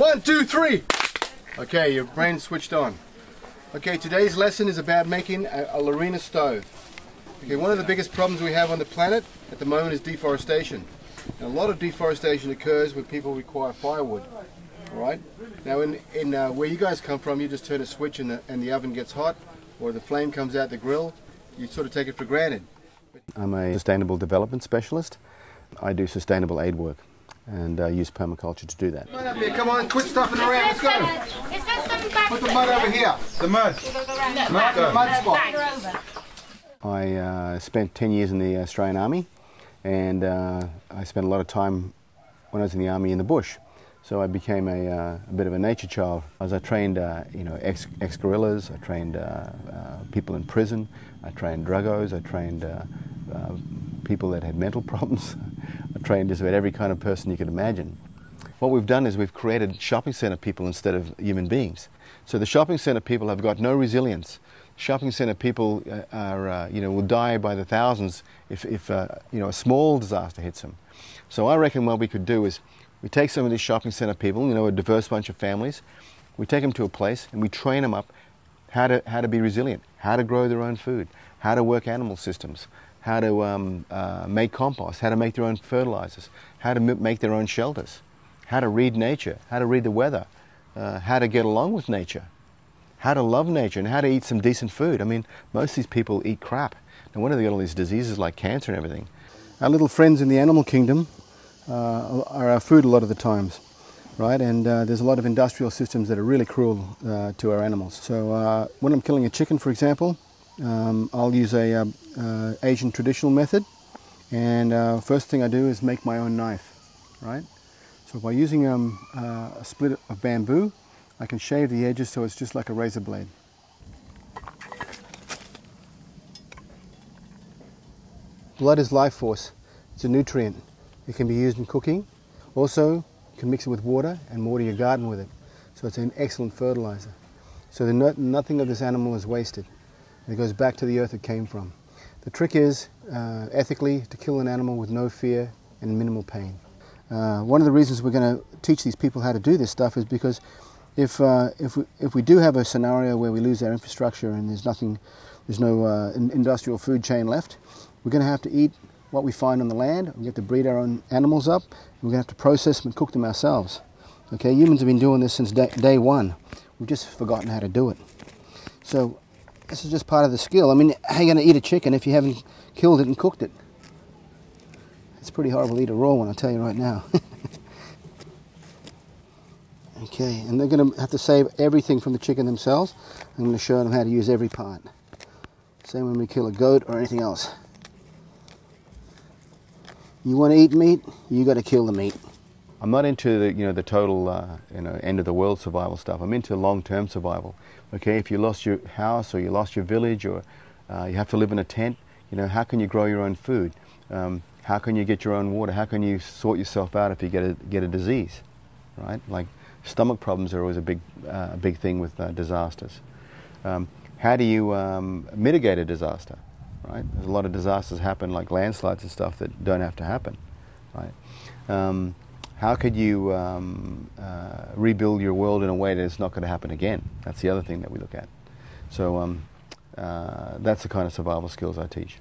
1, 2, 3. Okay, your brain's switched on. Okay, today's lesson is about making a Lorena stove. Okay, one of the biggest problems we have on the planet at the moment is deforestation. And a lot of deforestation occurs when people require firewood. All right? Now, in where you guys come from, you just turn a switch and the oven gets hot, or the flame comes out the grill. You sort of take it for granted. I'm a sustainable development specialist. I do sustainable aid work and use permaculture to do that. Come on up here, come on, quit stuffing around, let's go. Put the mud over here. The mud. The mud spot. I spent 10 years in the Australian Army, and I spent a lot of time when I was in the Army in the bush. So I became a bit of a nature child. As I trained ex-guerrillas, I trained people in prison, I trained druggos, I trained people that had mental problems. I trained just about every kind of person you could imagine. What we've done is we've created shopping centre people instead of human beings. So the shopping centre people have got no resilience. Shopping centre people are, will die by the thousands if a small disaster hits them. So I reckon what we could do is we take some of these shopping centre people, a diverse bunch of families, we take them to a place and we train them up how to be resilient, how to grow their own food, how to work animal systems, how to make compost, how to make their own fertilizers, how to make their own shelters, how to read nature, how to read the weather, how to get along with nature, how to love nature, and how to eat some decent food. I mean, most of these people eat crap. No wonder they got all these diseases like cancer and everything. Our little friends in the animal kingdom are our food a lot of the times, right? And there's a lot of industrial systems that are really cruel to our animals. So when I'm killing a chicken, for example, I'll use a Asian traditional method, and first thing I do is make my own knife, right? So by using a split of bamboo, I can shave the edges so it's just like a razor blade. Blood is life force. It's a nutrient. It can be used in cooking. Also, you can mix it with water and water your garden with it. So it's an excellent fertilizer. So nothing of this animal is wasted. It goes back to the earth it came from. The trick is, ethically, to kill an animal with no fear and minimal pain. One of the reasons we're going to teach these people how to do this stuff is because if we do have a scenario where we lose our infrastructure and there's no industrial food chain left, we're going to have to eat what we find on the land. We have to breed our own animals up, and we're going to have to process them and cook them ourselves. Okay, humans have been doing this since day one. We've just forgotten how to do it. So this is just part of the skill. I mean, how are you going to eat a chicken if you haven't killed it and cooked it? It's pretty horrible to eat a raw one, I'll tell you right now. Okay, and they're going to have to save everything from the chicken themselves. I'm going to show them how to use every part. Same when we kill a goat or anything else. You want to eat meat, you got to kill the meat. I'm not into the total end of the world survival stuff. I'm into long-term survival. Okay, if you lost your house or you lost your village or you have to live in a tent, how can you grow your own food? How can you get your own water? How can you sort yourself out if you get a disease, right? Like stomach problems are always a big thing with disasters. How do you mitigate a disaster? Right? There's a lot of disasters happen, like landslides and stuff, that don't have to happen. Right? How could you rebuild your world in a way that it's not going to happen again? That's the other thing that we look at. So that's the kind of survival skills I teach.